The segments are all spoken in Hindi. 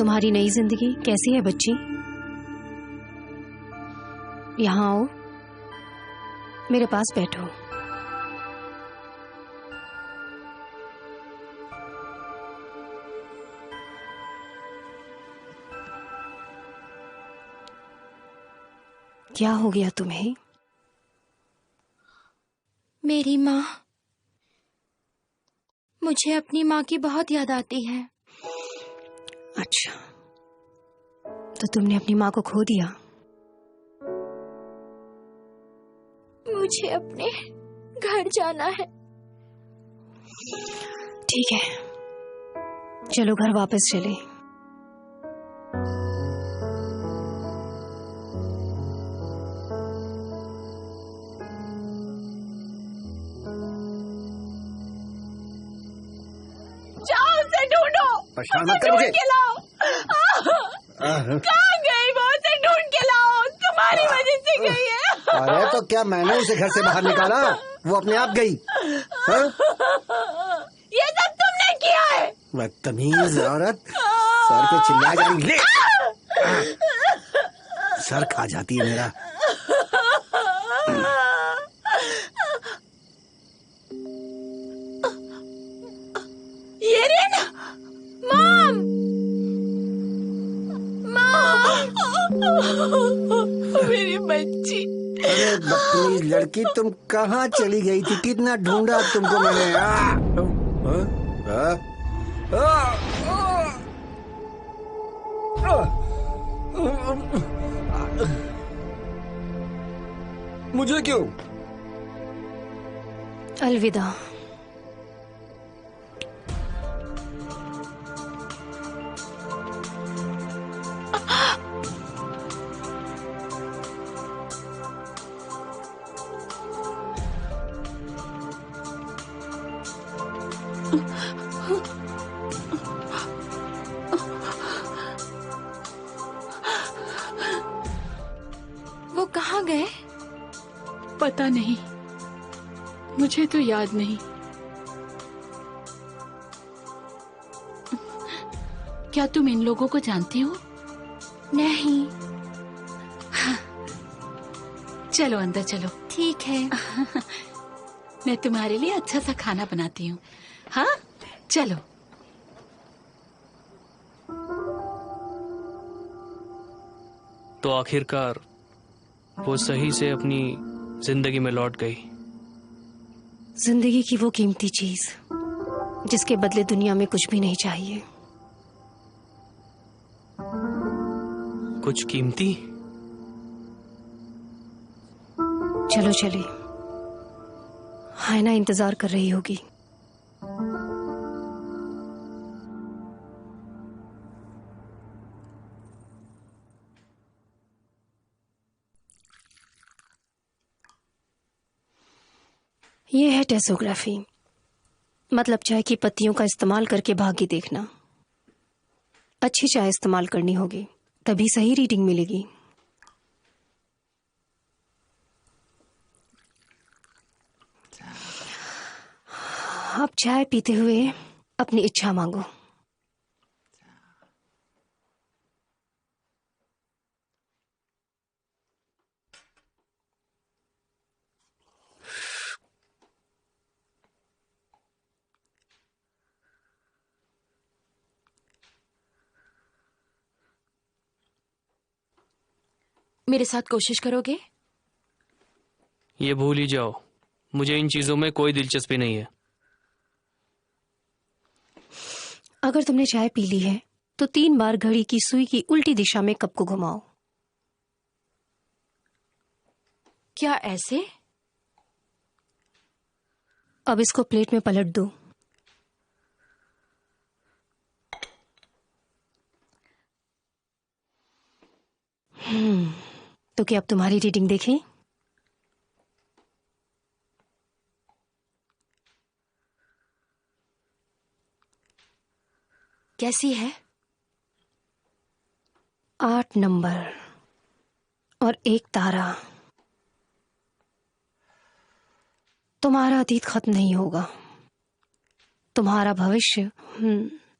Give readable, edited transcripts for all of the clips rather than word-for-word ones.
तुम्हारी नई जिंदगी कैसी है बच्ची? यहाँ आओ, मेरे पास बैठो। क्या हो गया तुम्हें? मेरी माँ, मुझे अपनी माँ की बहुत याद आती है। अच्छा, तो तुमने अपनी माँ को खो दिया? मुझे अपने घर जाना है। ठीक है, चलो घर वापस चले। जाओ उसे ढूंढो, परेशान मत कर मुझे। के लाओ। कहाँ गई वो? उसे ढूंढ के लाओ, तुम्हारी वजह से गई है। अरे तो क्या मैंने उसे घर से बाहर निकाला? वो अपने आप गई। ये सब तुमने किया है। बदतमीज औरत, सर पे चिल्ला जाएंगी। ले सर खा जाती है मेरा। ये ना मॉम, मेरी बच्ची। अरे बदतमीज लड़की, तुम कहाँ चली गई थी? कितना ढूंढा तुमको मैंने। मुझे क्यों? अलविदा। वो कहाँ गए? पता नहीं, मुझे तो याद नहीं। क्या तुम इन लोगों को जानती हो? नहीं। चलो अंदर चलो। ठीक है। मैं तुम्हारे लिए अच्छा सा खाना बनाती हूँ। हाँ चलो। तो आखिरकार वो सही से अपनी जिंदगी में लौट गई। जिंदगी की वो कीमती चीज जिसके बदले दुनिया में कुछ भी नहीं चाहिए। कुछ कीमती? चलो चले, हायना इंतजार कर रही होगी। ये है टेसोग्राफी, मतलब चाय की पत्तियों का इस्तेमाल करके भाग्य देखना। अच्छी चाय इस्तेमाल करनी होगी, तभी सही रीडिंग मिलेगी। अब चाय पीते हुए अपनी इच्छा मांगो। मेरे साथ कोशिश करोगे? ये भूल ही जाओ, मुझे इन चीजों में कोई दिलचस्पी नहीं है। अगर तुमने चाय पी ली है तो 3 बार घड़ी की सुई की उल्टी दिशा में कप को घुमाओ। क्या ऐसे? अब इसको प्लेट में पलट दो। तो क्या अब तुम्हारी रीडिंग देखें? कैसी है? 8 नंबर और 1 तारा। तुम्हारा अतीत खत्म नहीं होगा, तुम्हारा भविष्य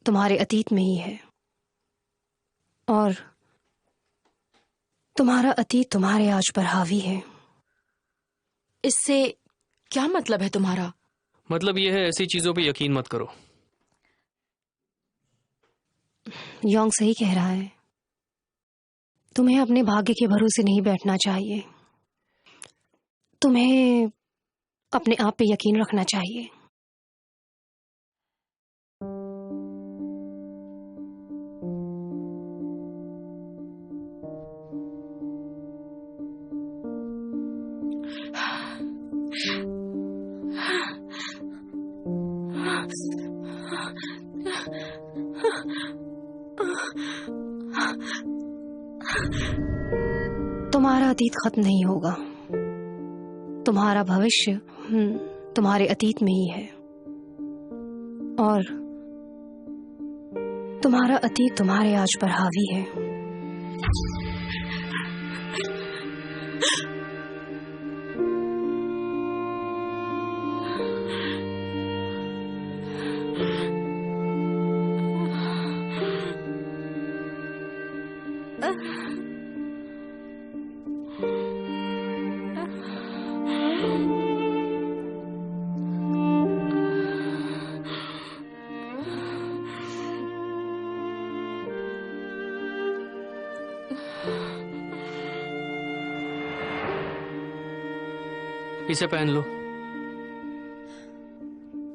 तुम्हारे अतीत में ही है। और तुम्हारा अतीत तुम्हारे आज पर हावी है। इससे क्या मतलब है तुम्हारा? मतलब ये है, ऐसी चीजों पे यकीन मत करो। योंग सही कह रहा है। तुम्हें अपने भाग्य के भरोसे नहीं बैठना चाहिए। तुम्हें अपने आप पे यकीन रखना चाहिए। तुम्हारा अतीत खत्म नहीं होगा। तुम्हारा भविष्य तुम्हारे अतीत में ही है, और तुम्हारा अतीत तुम्हारे आज पर हावी है। इसे पहन लो।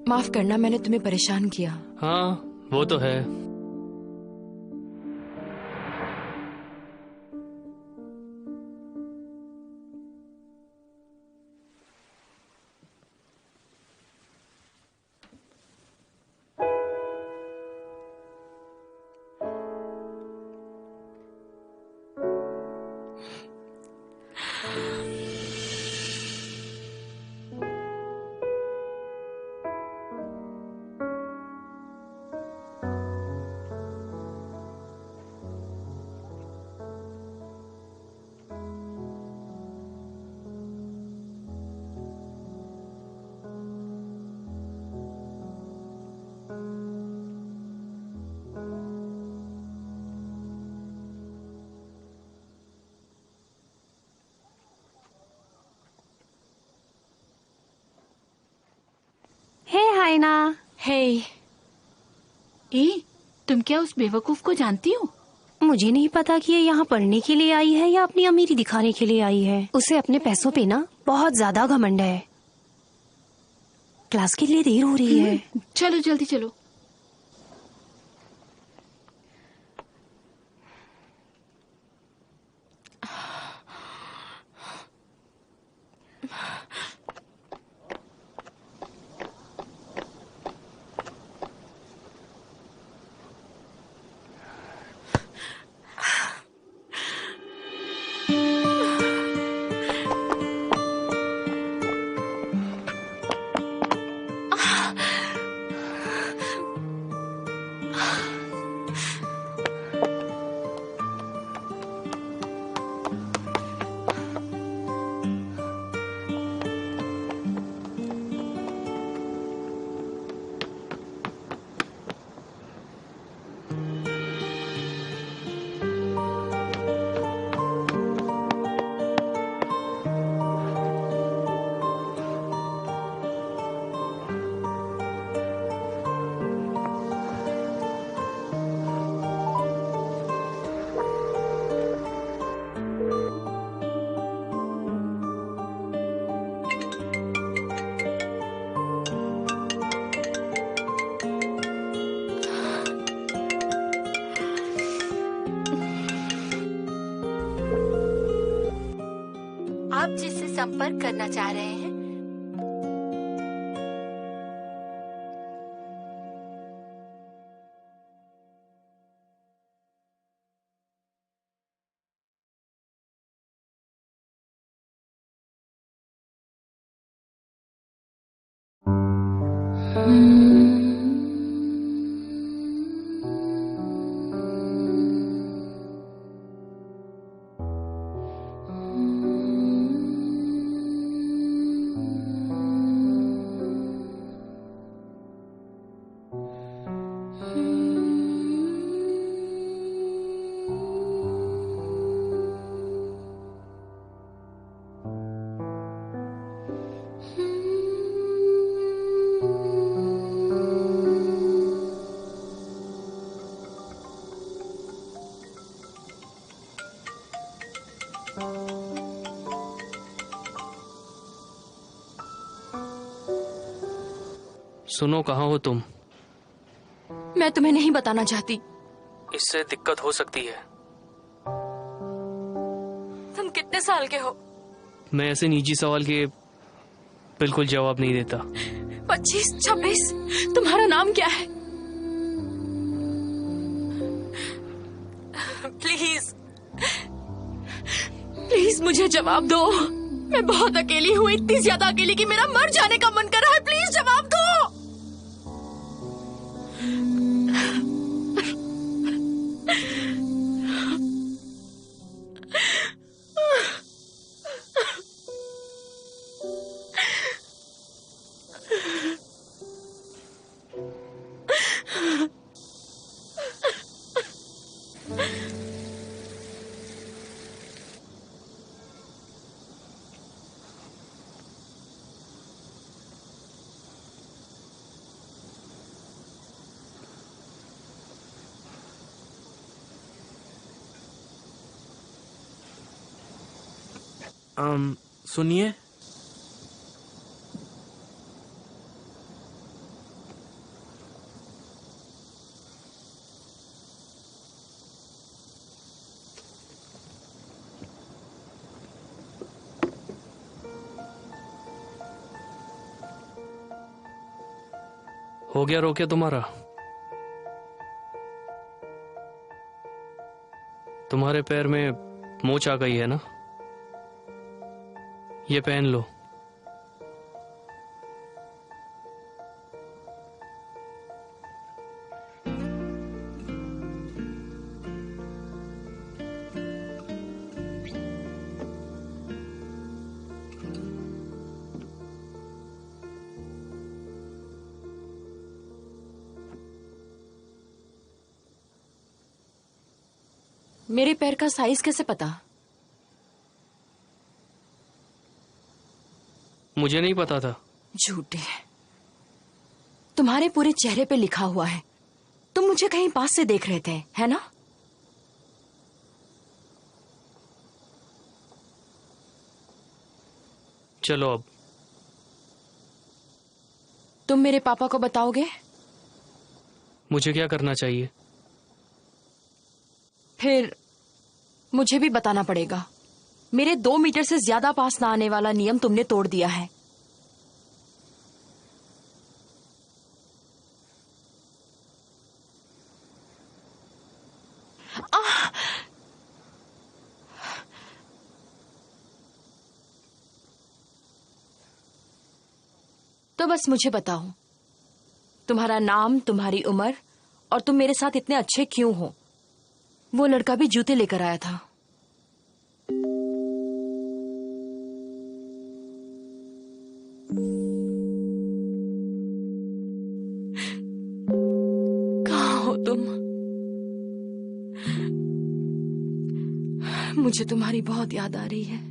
माफ करना, मैंने तुम्हें परेशान किया। हाँ, वो तो है। हे हाइना। हे, तुम क्या उस बेवकूफ को जानती हो? मुझे नहीं पता कि ये यहाँ पढ़ने के लिए आई है या अपनी अमीरी दिखाने के लिए आई है। उसे अपने पैसों पे ना बहुत ज्यादा घमंड है। क्लास के लिए देर हो रही है। चलो जल्दी चलो। आप जिससे संपर्क करना चाह रहे हैं सुनो, कहाँ हो तुम? मैं तुम्हें नहीं बताना चाहती। इससे दिक्कत हो सकती है। तुम कितने साल के हो? मैं ऐसे निजी सवाल के बिल्कुल जवाब नहीं देता। 25, 26? तुम्हारा नाम क्या है? प्लीज प्लीज मुझे जवाब दो। मैं बहुत अकेली हूँ, इतनी ज्यादा अकेली कि मेरा मर जाने का मन कर रहा है। प्लीज जवाब दो। सुनिए। हो गया रोके तुम्हारा? तुम्हारे पैर में मोच आ गई है ना? ये पहन लो। मेरे पैर का साइज कैसे पता? मुझे नहीं पता था। झूठे। तुम्हारे पूरे चेहरे पे लिखा हुआ है। तुम मुझे कहीं पास से देख रहे थे, है ना? चलो अब। तुम मेरे पापा को बताओगे? मुझे क्या करना चाहिए? फिर मुझे भी बताना पड़ेगा। मेरे 2 मीटर से ज्यादा पास ना आने वाला नियम तुमने तोड़ दिया है। तो बस मुझे बताओ, तुम्हारा नाम, तुम्हारी उम्र और तुम मेरे साथ इतने अच्छे क्यों हो? वो लड़का भी जूते लेकर आया था। कहाँ हो तुम? मुझे तुम्हारी बहुत याद आ रही है।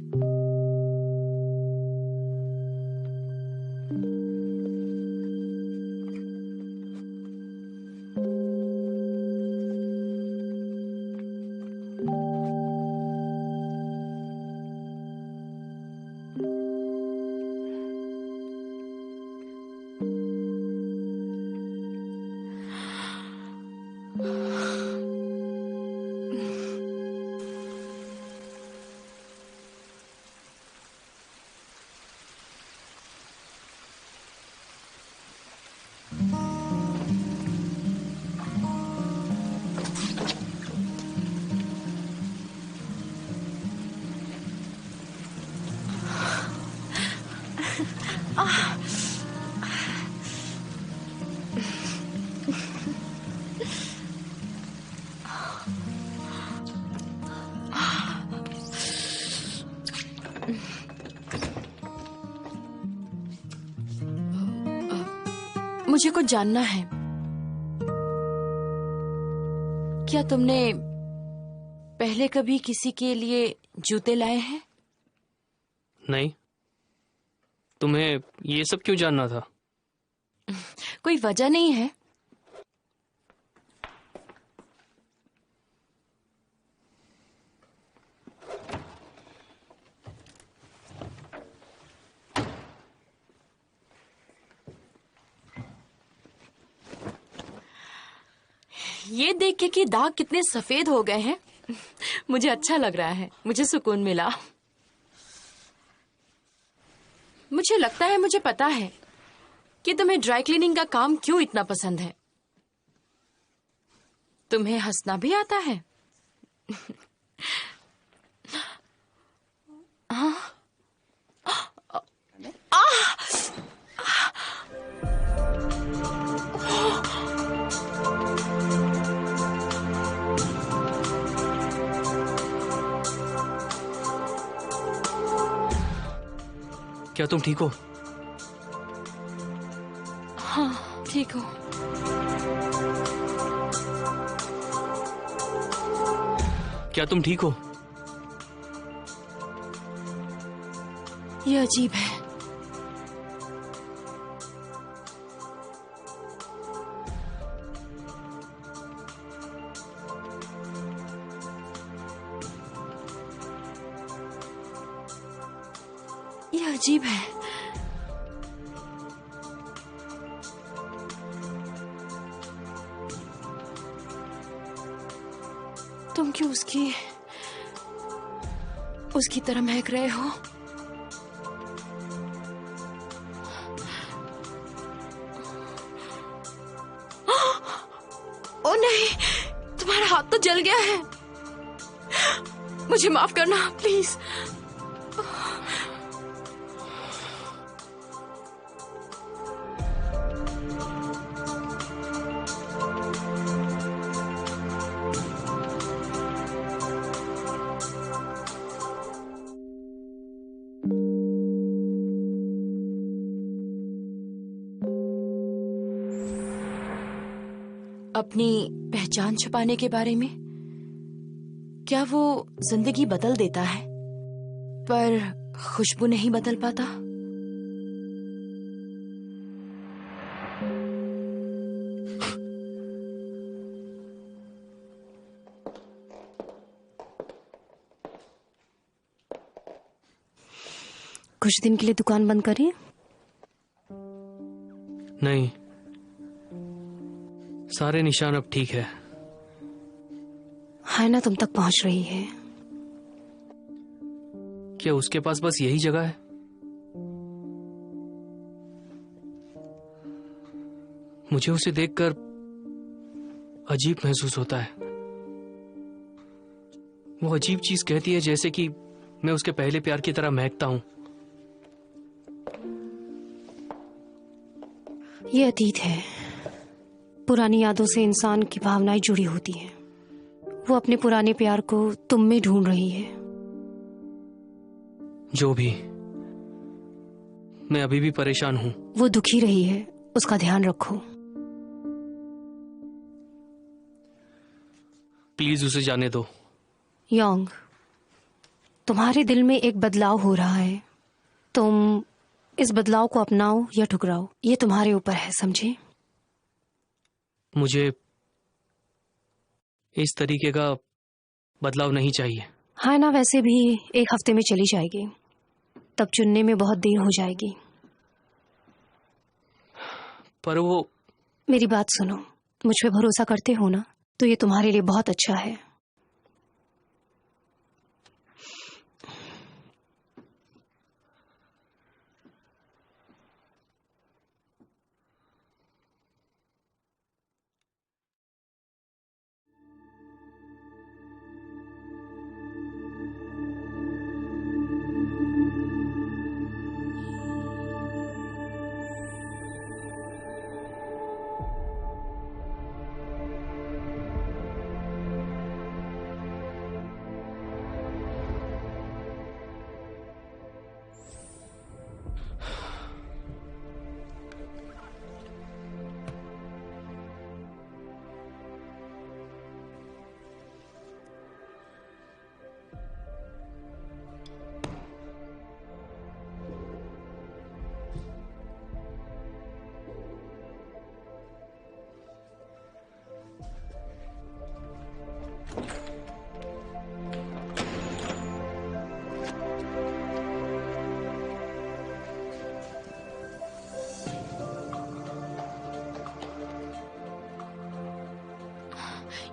मुझे कुछ जानना है। क्या तुमने पहले कभी किसी के लिए जूते लाए हैं? नहीं। तुम्हें ये सब क्यों जानना था? कोई वजह नहीं है? ये देख के कि दाग कितने सफेद हो गए हैं, मुझे अच्छा लग रहा है, मुझे सुकून मिला। मुझे लगता है मुझे पता है कि तुम्हें ड्राई क्लीनिंग का काम क्यों इतना पसंद है। तुम्हें हंसना भी आता है। क्या तुम ठीक हो? हाँ, ठीक हो। क्या तुम ठीक हो? ये अजीब है। ये अजीब है। तुम क्यों उसकी तरह महक रहे हो? ओ नहीं, तुम्हारा हाथ तो जल गया है। मुझे माफ करना प्लीज। अपनी पहचान छुपाने के बारे में, क्या वो जिंदगी बदल देता है पर खुशबू नहीं बदल पाता? कुछ दिन के लिए दुकान बंद करें? नहीं, सारे निशान अब ठीक है। हायना तुम तक पहुंच रही है। क्या उसके पास बस यही जगह है? मुझे उसे देखकर अजीब महसूस होता है। वो अजीब चीज कहती है जैसे कि मैं उसके पहले प्यार की तरह महकता हूं। ये अतीत है। पुरानी यादों से इंसान की भावनाएं जुड़ी होती हैं। वो अपने पुराने प्यार को तुम में ढूंढ रही है। जो भी, मैं अभी भी परेशान हूं। वो दुखी रही है, उसका ध्यान रखो। प्लीज उसे जाने दो। योंग, तुम्हारे दिल में एक बदलाव हो रहा है। तुम इस बदलाव को अपनाओ या ठुकराओ, ये तुम्हारे ऊपर है, समझे? मुझे इस तरीके का बदलाव नहीं चाहिए। हाँ ना, वैसे भी 1 हफ्ते में चली जाएगी, तब चुनने में बहुत देर हो जाएगी। पर वो, मेरी बात सुनो, मुझ पे भरोसा करते हो ना, तो ये तुम्हारे लिए बहुत अच्छा है।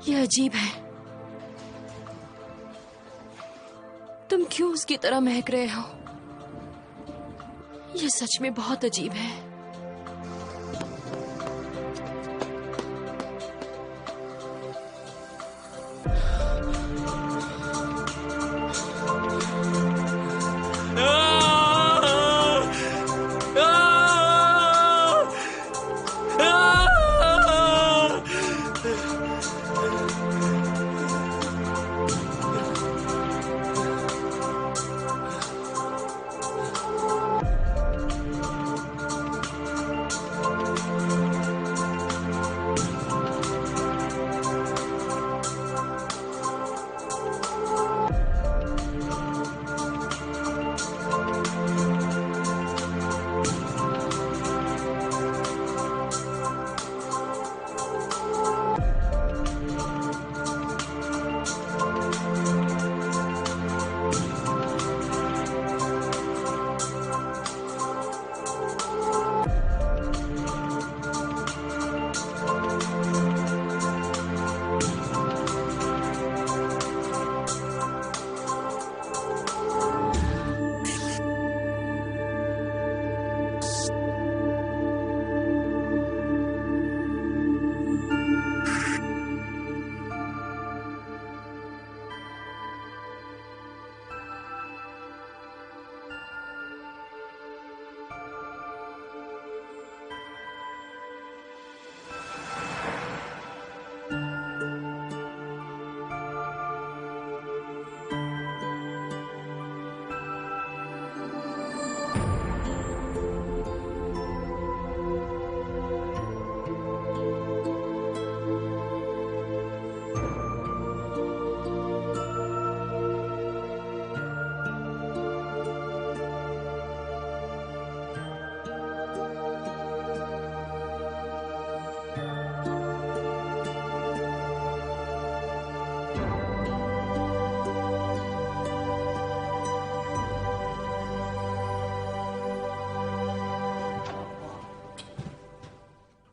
ये अजीब है। तुम क्यों उसकी तरह महक रहे हो? ये सच में बहुत अजीब है।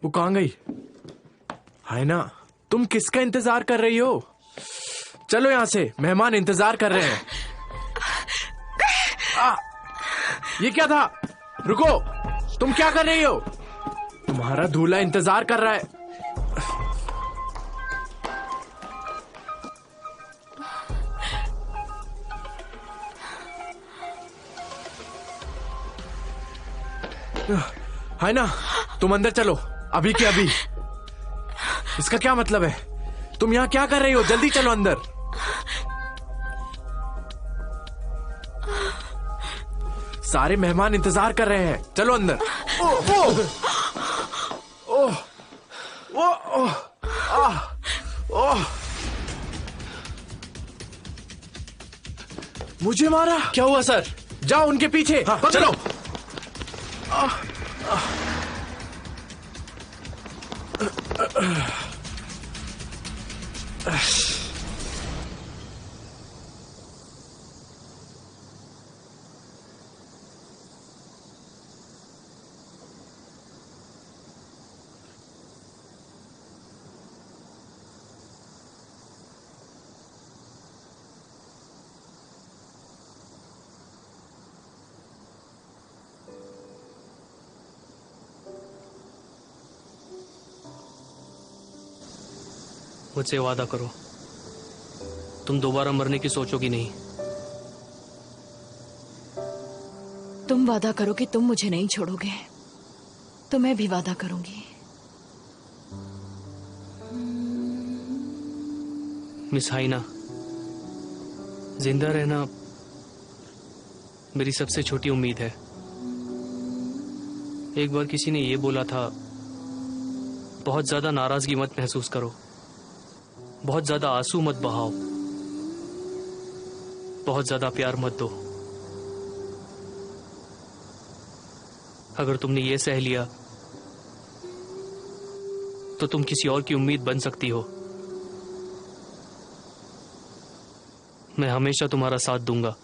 वो कहाँ गई? है ना, तुम किसका इंतजार कर रही हो? चलो यहाँ से, मेहमान इंतजार कर रहे हैं। ये क्या था? रुको, तुम क्या कर रही हो? तुम्हारा दूल्हा इंतजार कर रहा है। है ना, तुम अंदर चलो, अभी के अभी। इसका क्या मतलब है? तुम यहाँ क्या कर रही हो? जल्दी चलो अंदर। सारे मेहमान इंतजार कर रहे हैं, चलो अंदर। ओह ओह ओह ओह ओह ओह, मुझे मारा। क्या हुआ सर? जाओ उनके पीछे। हाँ, चलो। मुझसे वादा करो, तुम दोबारा मरने की सोचोगी नहीं। तुम वादा करो कि तुम मुझे नहीं छोड़ोगे, तो मैं भी वादा करूंगी। मिस हाइना, जिंदा रहना मेरी सबसे छोटी उम्मीद है। एक बार किसी ने ये बोला था, बहुत ज्यादा नाराजगी मत महसूस करो, बहुत ज्यादा आंसू मत बहाओ, बहुत ज्यादा प्यार मत दो। अगर तुमने ये सह लिया तो तुम किसी और की उम्मीद बन सकती हो। मैं हमेशा तुम्हारा साथ दूंगा।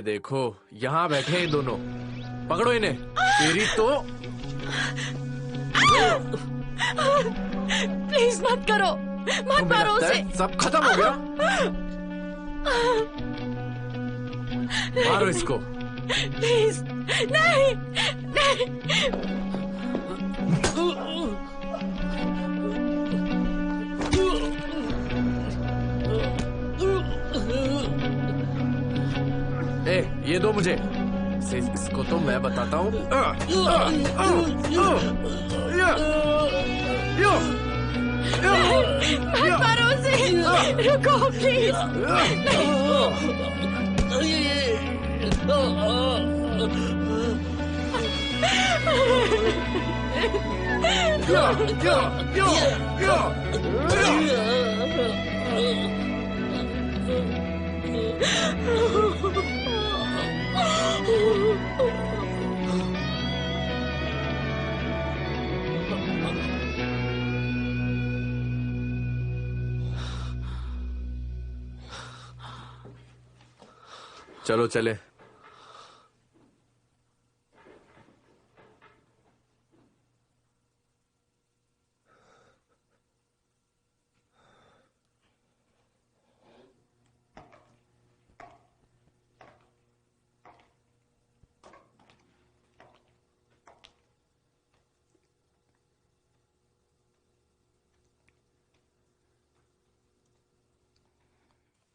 देखो यहाँ बैठे हैं ये दोनों, पकड़ो इन्हें। तेरी तो प्लीज मत करो, मत तुम्हें मारो लगता उसे। है सब खत्म हो गया? मारो इसको। प्लीज नहीं, नहीं। ए, ये दो मुझे। इसको तो मैं बताता हूँ। मत मारो उसे, रुको प्लीज। चलो चले।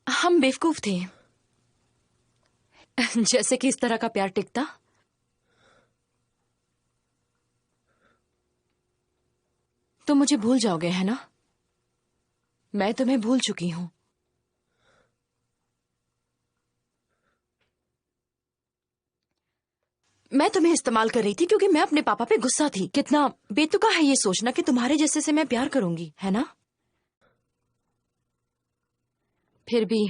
हम बेवकूफ थे। जैसे कि इस तरह का प्यार टिकता। तो मुझे भूल जाओगे, है ना? मैं तुम्हें भूल चुकी हूं। मैं तुम्हें इस्तेमाल कर रही थी क्योंकि मैं अपने पापा पे गुस्सा थी। कितना बेतुका है ये सोचना कि तुम्हारे जैसे से मैं प्यार करूंगी, है ना? फिर भी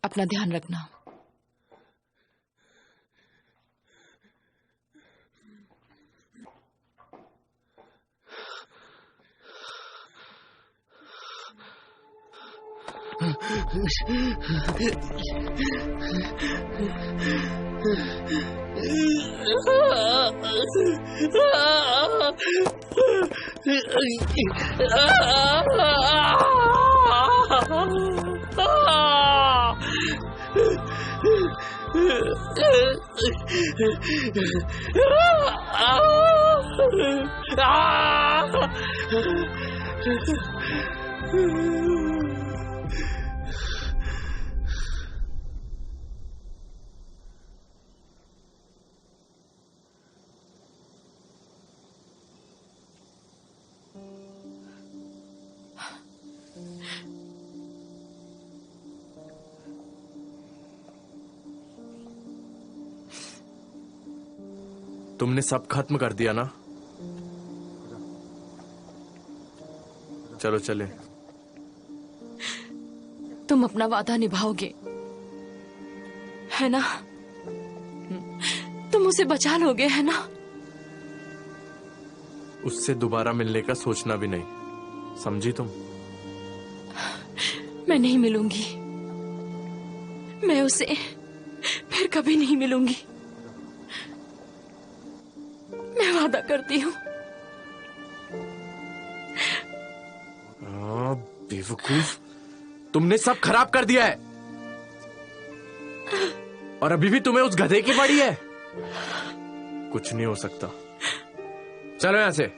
अपना ध्यान रखना। तुमने सब खत्म कर दिया ना? चलो चले। तुम अपना वादा निभाओगे, है ना? तुम उसे बचा लोगे, है ना? उससे दोबारा मिलने का सोचना भी नहीं, समझी तुम? मैं नहीं मिलूंगी। मैं उसे फिर कभी नहीं मिलूंगी। मैं वादा करती हूँ। बेवकूफ, तुमने सब खराब कर दिया है और अभी भी तुम्हें उस गधे की पड़ी है। कुछ नहीं हो सकता। चलो यहां से।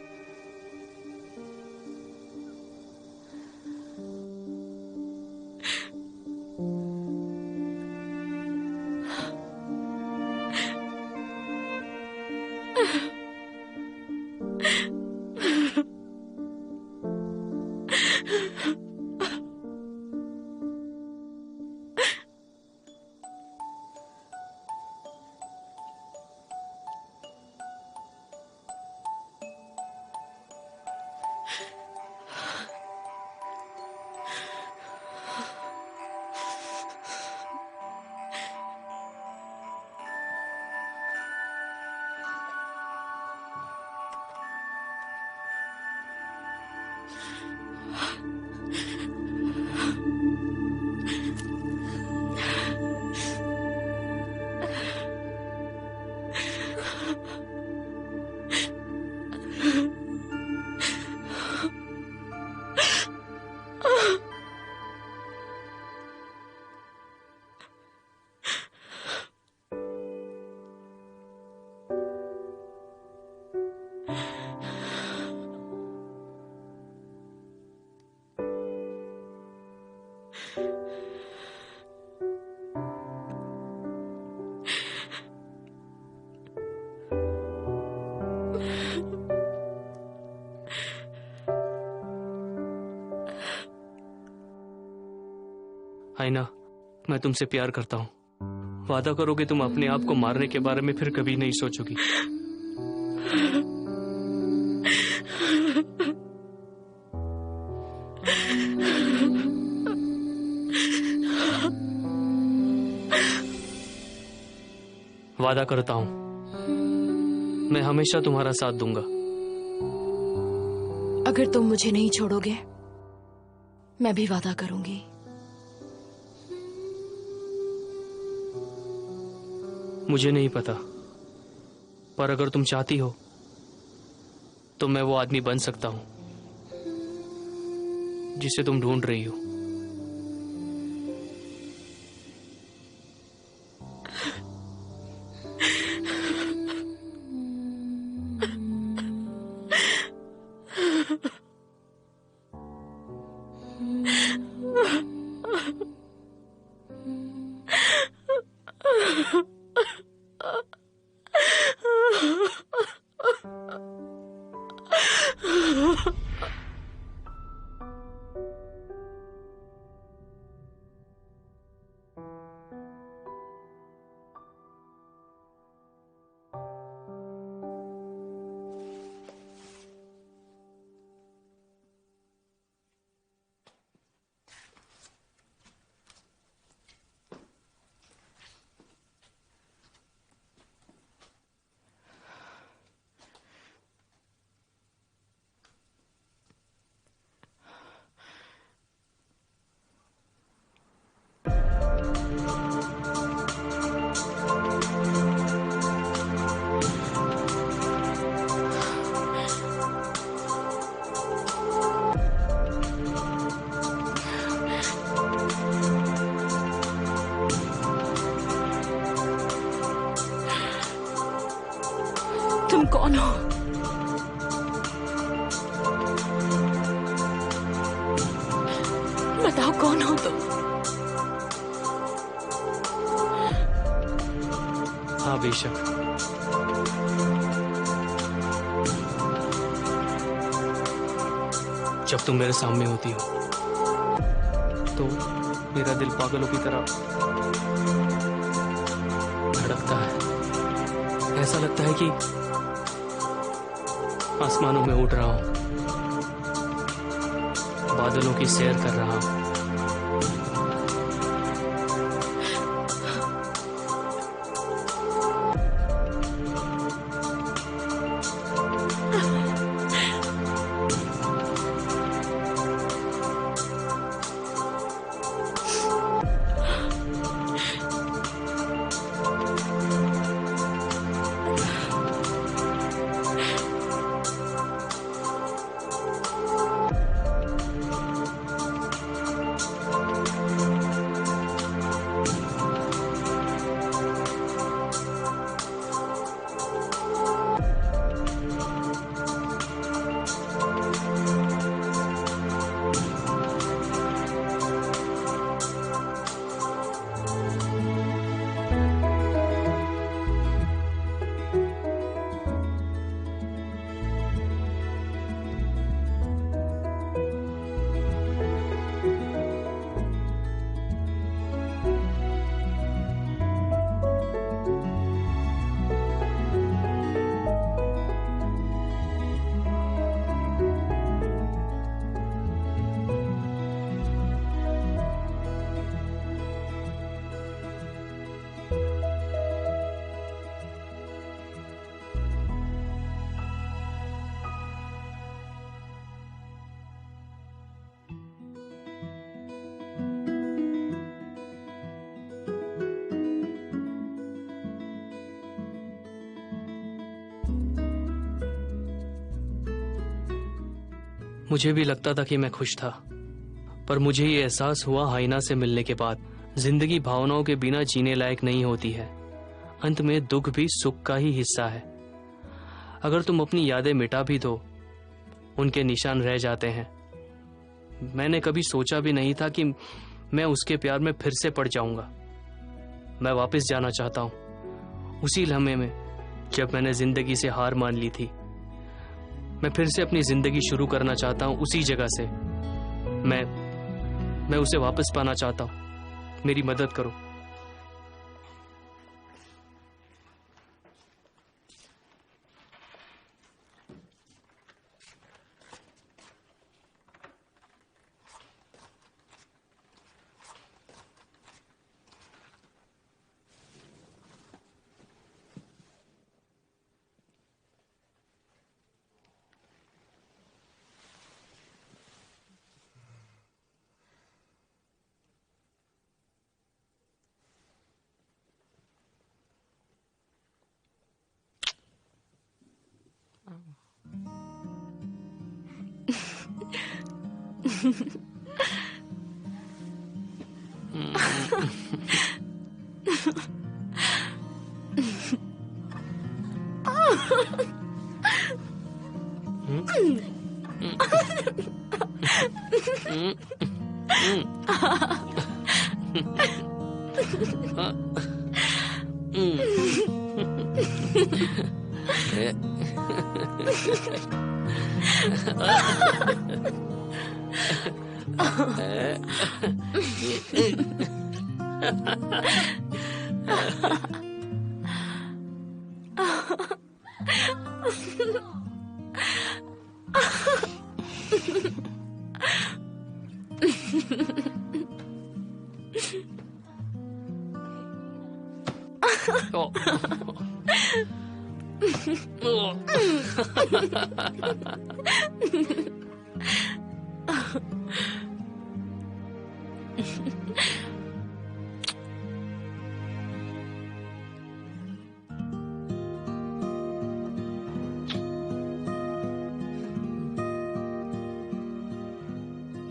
हाइना, मैं तुमसे प्यार करता हूँ। वादा करो कि तुम अपने आप को मारने के बारे में फिर कभी नहीं सोचोगी। वादा करता हूं, मैं हमेशा तुम्हारा साथ दूंगा। अगर तुम मुझे नहीं छोड़ोगे, मैं भी वादा करूंगी। मुझे नहीं पता, पर अगर तुम चाहती हो तो मैं वो आदमी बन सकता हूं जिसे तुम ढूंढ रही हो। तुम कौन हो? बताओ कौन हो तुम? हाँ बेशक, जब तुम मेरे सामने होती हो तो मेरा दिल पागलों की तरह धड़कता है। ऐसा लगता है कि आसमानों में उड़ रहा हूं, बादलों की सैर कर रहा हूं। मुझे भी लगता था कि मैं खुश था, पर मुझे ये एहसास हुआ हाइना से मिलने के बाद, जिंदगी भावनाओं के बिना जीने लायक नहीं होती है। अंत में दुख भी सुख का ही हिस्सा है। अगर तुम अपनी यादें मिटा भी दो, उनके निशान रह जाते हैं। मैंने कभी सोचा भी नहीं था कि मैं उसके प्यार में फिर से पड़ जाऊंगा। मैं वापस जाना चाहता हूं उसी लम्हे में जब मैंने जिंदगी से हार मान ली थी। मैं फिर से अपनी जिंदगी शुरू करना चाहता हूं उसी जगह से। मैं उसे वापस पाना चाहता हूं। मेरी मदद करो।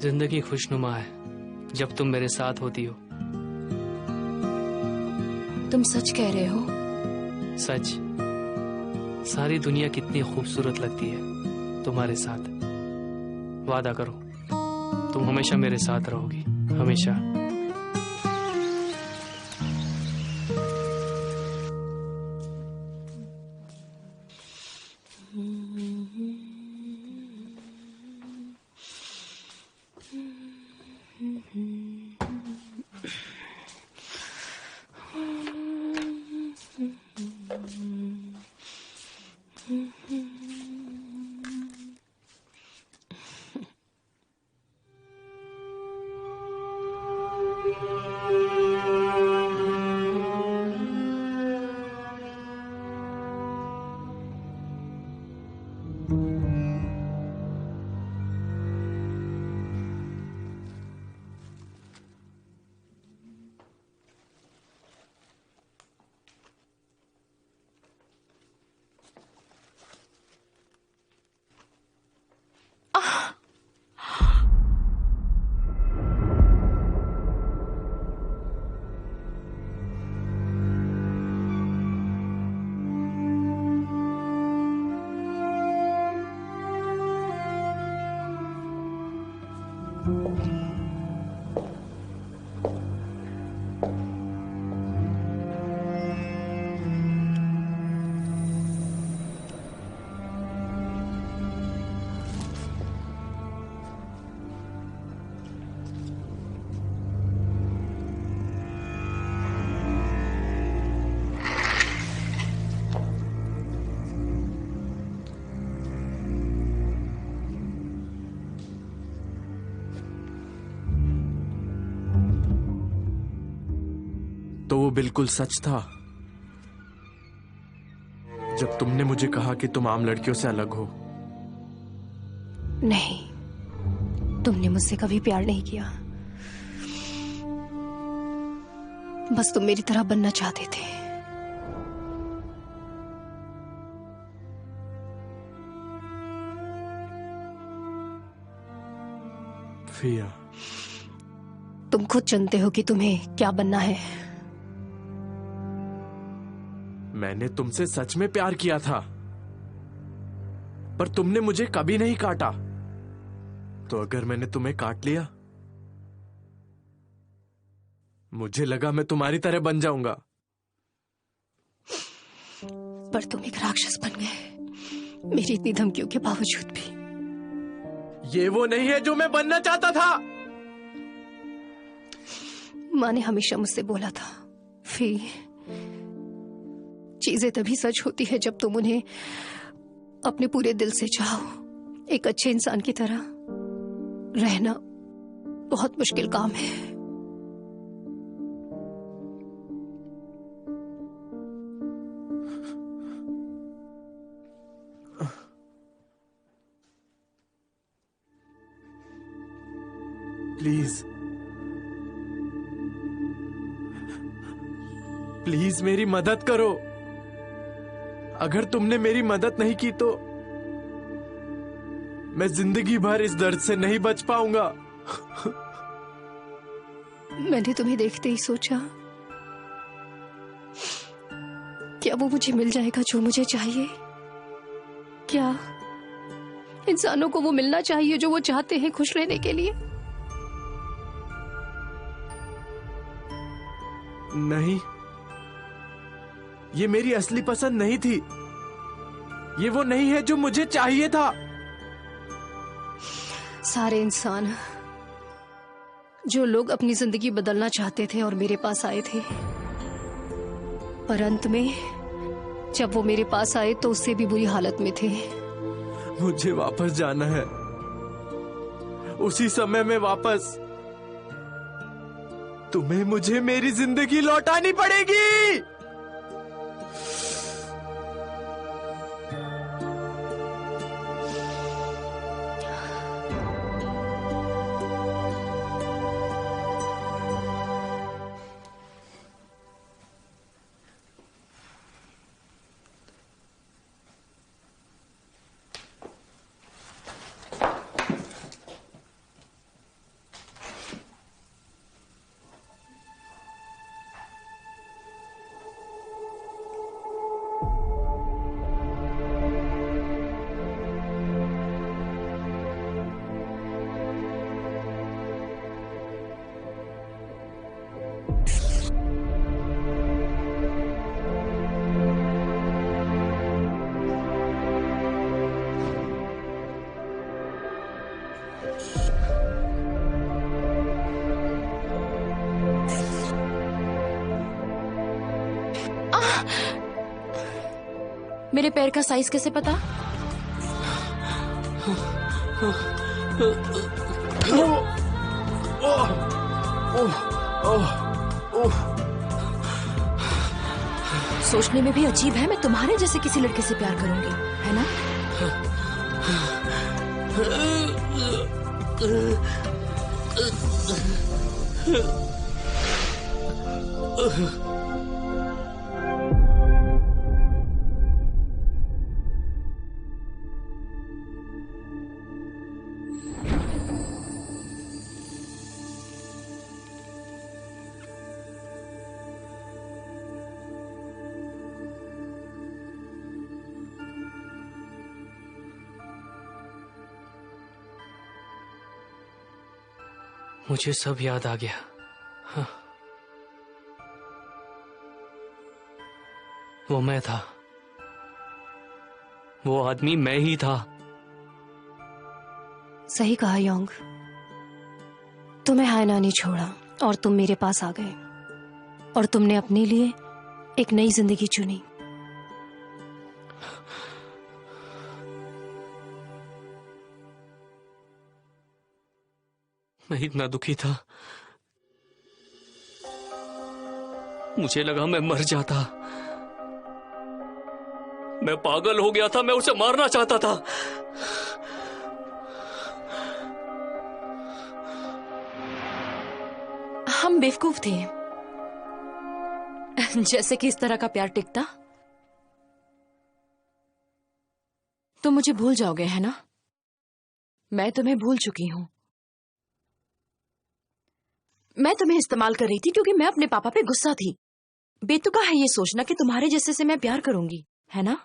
जिंदगी खुशनुमा है जब तुम मेरे साथ होती हो। तुम सच कह रहे हो? सच। सारी दुनिया कितनी खूबसूरत लगती है तुम्हारे साथ। वादा करो तुम हमेशा मेरे साथ रहोगी, हमेशा। तो वो बिल्कुल सच था जब तुमने मुझे कहा कि तुम आम लड़कियों से अलग हो। नहीं, तुमने मुझसे कभी प्यार नहीं किया। बस तुम मेरी तरह बनना चाहते थे। फिया, तुम खुद जानते हो कि तुम्हें क्या बनना है। मैंने तुमसे सच में प्यार किया था, पर तुमने मुझे कभी नहीं काटा। तो अगर मैंने तुम्हें काट लिया, मुझे लगा मैं तुम्हारी तरह बन जाऊंगा। पर तुम एक राक्षस बन गए, मेरी इतनी धमकियों के बावजूद भी। ये वो नहीं है जो मैं बनना चाहता था। माँ ने हमेशा मुझसे बोला था, फी, चीजें तभी सच होती है जब तुम उन्हें अपने पूरे दिल से चाहो। एक अच्छे इंसान की तरह रहना बहुत मुश्किल काम है। प्लीज प्लीज मेरी मदद करो। अगर तुमने मेरी मदद नहीं की तो मैं जिंदगी भर इस दर्द से नहीं बच पाऊंगा। मैंने तुम्हें देखते ही सोचा, क्या वो मुझे मिल जाएगा जो मुझे चाहिए? क्या इंसानों को वो मिलना चाहिए जो वो चाहते हैं खुश रहने के लिए? नहीं, ये मेरी असली पसंद नहीं थी। ये वो नहीं है जो मुझे चाहिए था। सारे इंसान, जो लोग अपनी जिंदगी बदलना चाहते थे और मेरे पास आए थे, पर अंत में जब वो मेरे पास आए तो उससे भी बुरी हालत में थे। मुझे वापस जाना है, उसी समय में वापस। तुम्हें मुझे मेरी जिंदगी लौटानी पड़ेगी। मेरे पैर का साइज कैसे पता? सोचने में भी अजीब है, मैं तुम्हारे जैसे किसी लड़के से प्यार करूंगी, है ना? मुझे सब याद आ गया। हाँ। वो मैं था, वो आदमी मैं ही था। सही कहा योंग, तुम्हें हायना ने छोड़ा और तुम मेरे पास आ गए और तुमने अपने लिए एक नई जिंदगी चुनी। मैं इतना दुखी था, मुझे लगा मैं मर जाता। मैं पागल हो गया था, मैं उसे मारना चाहता था। हम बेवकूफ थे। जैसे कि इस तरह का प्यार टिकता तो मुझे भूल जाओगे, है ना? मैं तुम्हें भूल चुकी हूं। मैं तुम्हें इस्तेमाल कर रही थी क्योंकि मैं अपने पापा पे गुस्सा थी। बेतुका है ये सोचना कि तुम्हारे जैसे से मैं प्यार करूंगी, है ना?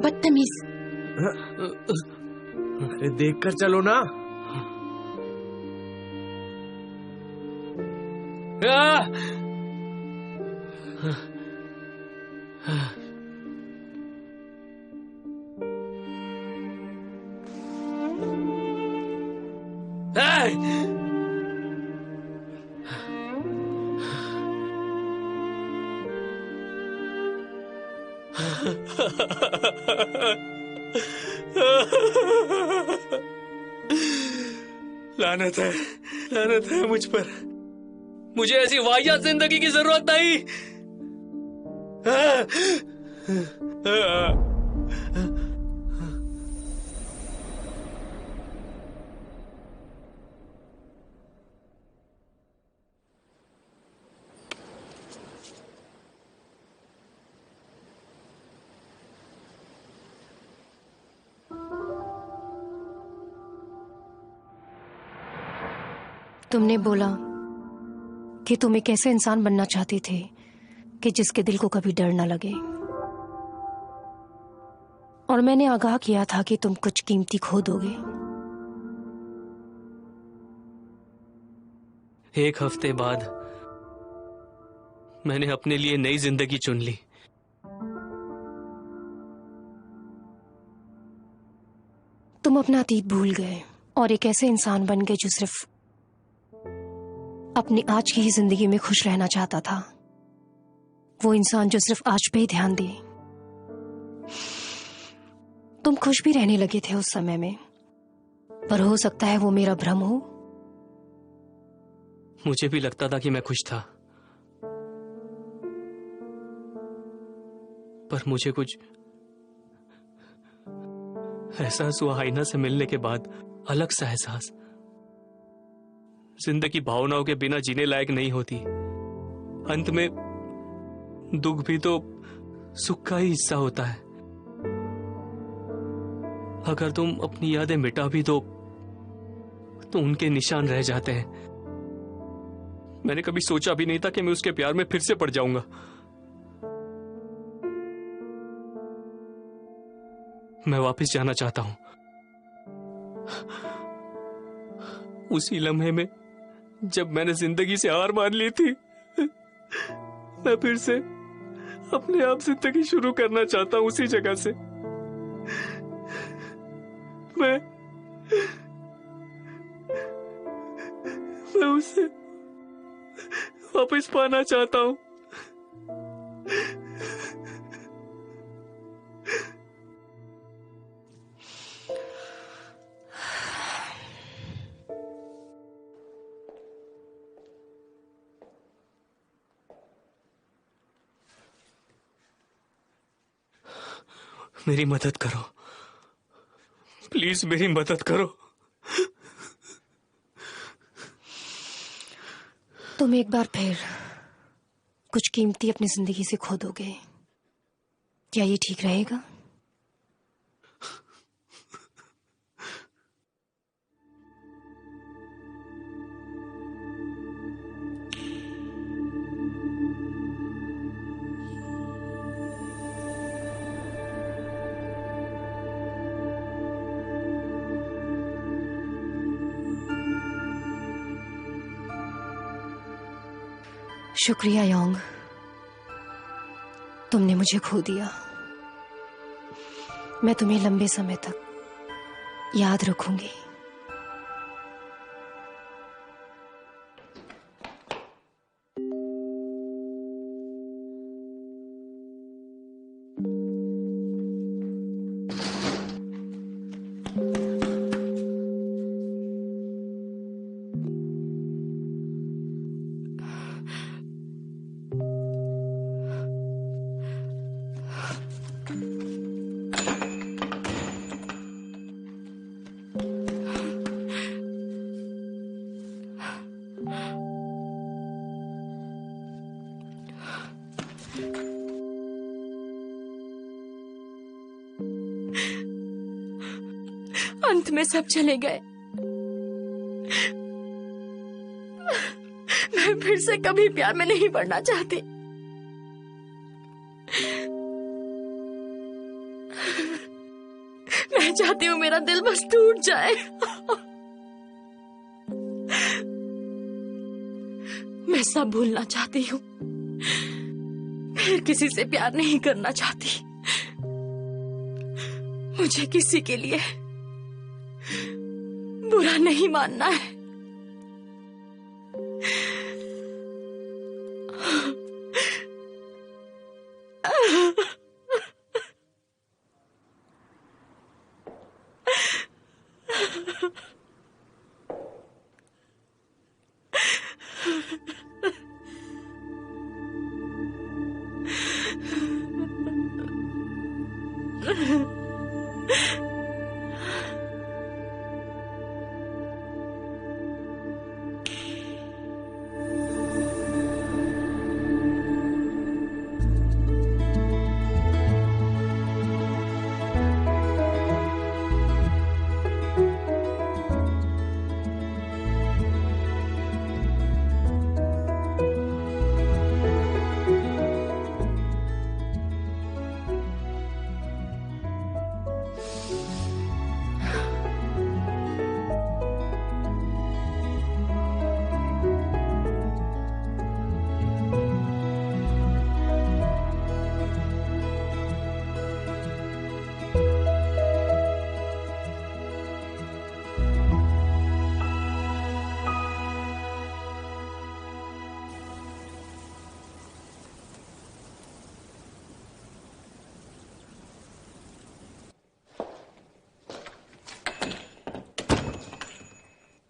बदतमीज। अरे देख कर चलो ना। लानत है मुझ पर। मुझे ऐसी वाहियात जिंदगी की जरूरत नहीं। तुमने बोला कि तुम एक ऐसे इंसान बनना चाहते थे कि जिसके दिल को कभी डर न लगे, और मैंने आगाह किया था कि तुम कुछ कीमती खो दोगे। एक हफ्ते बाद मैंने अपने लिए नई जिंदगी चुन ली। तुम अपना अतीत भूल गए और एक ऐसे इंसान बन गए जो सिर्फ अपनी आज की ही जिंदगी में खुश रहना चाहता था। वो इंसान जो सिर्फ आज पे ही ध्यान दे। तुम खुश भी रहने लगे थे उस समय में, पर हो सकता है वो मेरा भ्रम हो। मुझे भी लगता था कि मैं खुश था, पर मुझे कुछ एहसास हुआ आईना से मिलने के बाद। अलग सा एहसास। जिंदगी भावनाओं के बिना जीने लायक नहीं होती। अंत में दुख भी तो सुख का ही हिस्सा होता है। अगर तुम अपनी यादें मिटा भी दो तो उनके निशान रह जाते हैं। मैंने कभी सोचा भी नहीं था कि मैं उसके प्यार में फिर से पड़ जाऊंगा। मैं वापस जाना चाहता हूं उसी लम्हे में जब मैंने जिंदगी से हार मान ली थी। मैं फिर से अपने आप जिंदगी शुरू करना चाहता हूं उसी जगह से। मैं उसे वापस पाना चाहता हूं। मेरी मदद करो, प्लीज मेरी मदद करो। तुम एक बार फिर कुछ कीमती अपनी जिंदगी से खो दोगे, क्या ये ठीक रहेगा? शुक्रिया योंग, तुमने मुझे खो दिया। मैं तुम्हें लंबे समय तक याद रखूंगी। अंत में सब चले गए। मैं फिर से कभी प्यार में नहीं पड़ना चाहती। मैं चाहती हूँ मेरा दिल बस टूट जाए। मैं सब भूलना चाहती हूँ, फिर किसी से प्यार नहीं करना चाहती। मुझे किसी के लिए बुरा नहीं मानना है।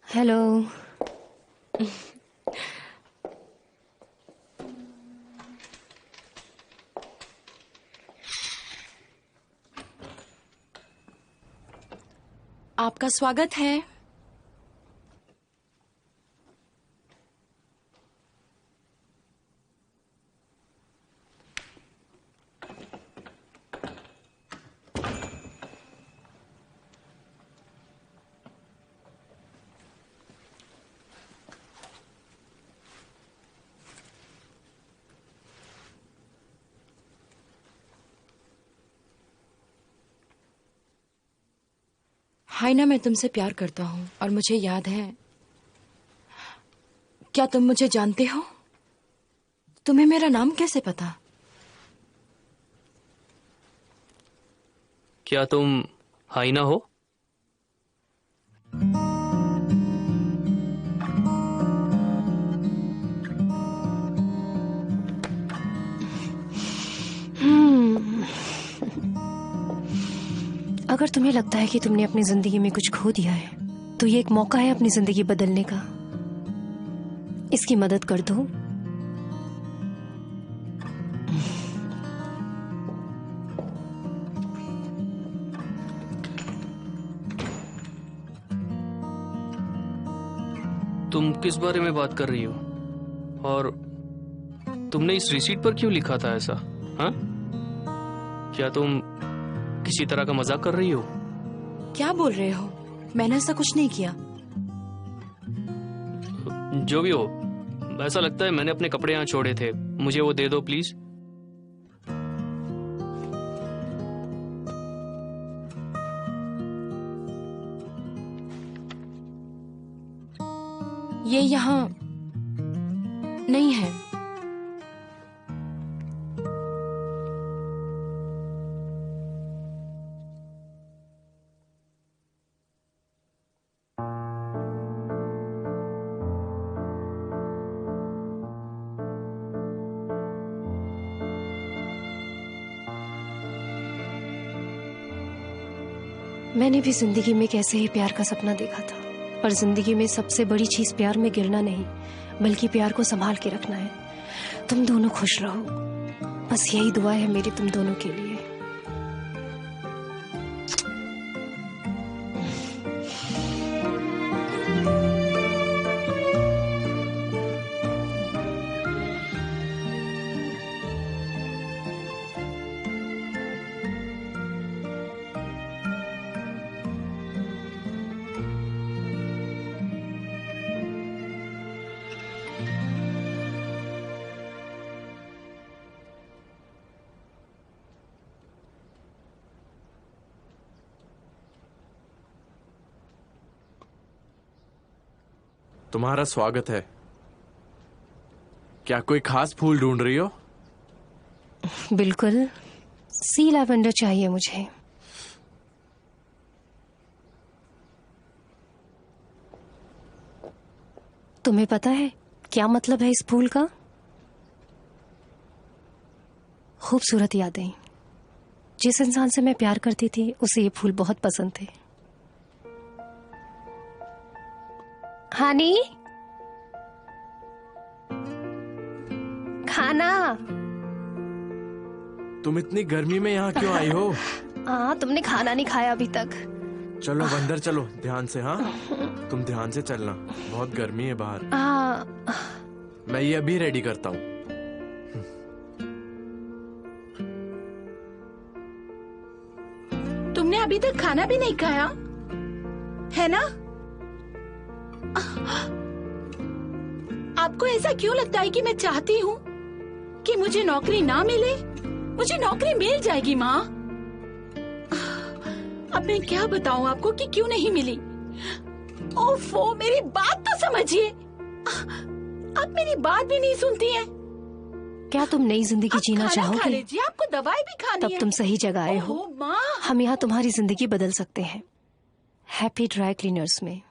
हेलो। आपका स्वागत है। हाइना, मैं तुमसे प्यार करता हूँ और मुझे याद है। क्या तुम मुझे जानते हो? तुम्हें मेरा नाम कैसे पता? क्या तुम हाइना हो? अगर तुम्हें लगता है कि तुमने अपनी जिंदगी में कुछ खो दिया है, तो ये एक मौका है अपनी जिंदगी बदलने का। इसकी मदद कर दो। तुम किस बारे में बात कर रही हो? और तुमने इस रिसीट पर क्यों लिखा था ऐसा? हाँ? क्या तुम किसी तरह का मजाक कर रही हो? क्या बोल रहे हो? मैंने ऐसा कुछ नहीं किया। जो भी हो, ऐसा लगता है मैंने अपने कपड़े यहाँ छोड़े थे। मुझे वो दे दो प्लीज। ये यहाँ नहीं है। मैंने भी जिंदगी में कैसे ही प्यार का सपना देखा था, पर जिंदगी में सबसे बड़ी चीज प्यार में गिरना नहीं, बल्कि प्यार को संभाल के रखना है। तुम दोनों खुश रहो, बस यही दुआ है मेरी तुम दोनों के लिए। तुम्हारा स्वागत है। क्या कोई खास फूल ढूंढ रही हो? बिल्कुल, सी लैवेंडर चाहिए मुझे। तुम्हें पता है क्या मतलब है इस फूल का? खूबसूरत यादें। जिस इंसान से मैं प्यार करती थी उसे ये फूल बहुत पसंद थे। हानी, खाना। तुम इतनी गर्मी में यहाँ क्यों आई हो? हाँ, तुमने खाना नहीं खाया अभी तक। चलो अंदर चलो, ध्यान से। हाँ, तुम ध्यान से चलना, बहुत गर्मी है बाहर। मैं ये अभी रेडी करता हूँ। तुमने अभी तक खाना भी नहीं खाया है ना? आपको ऐसा क्यों लगता है कि मैं चाहती हूँ कि मुझे नौकरी ना मिले? मुझे नौकरी मिल जाएगी माँ। अब मैं क्या बताऊँ आपको कि क्यों नहीं मिली? ओफो, मेरी बात तो समझिए। आप मेरी बात भी नहीं सुनती हैं। क्या तुम नई जिंदगी जीना खा चाहोगे? लीजिए, आपको दवाई भी खानी तब है। तुम सही जगह आए हो। ओहो, माँ। हम यहाँ तुम्हारी जिंदगी बदल सकते हैं। हैप्पी ड्राई क्लीनर्स में।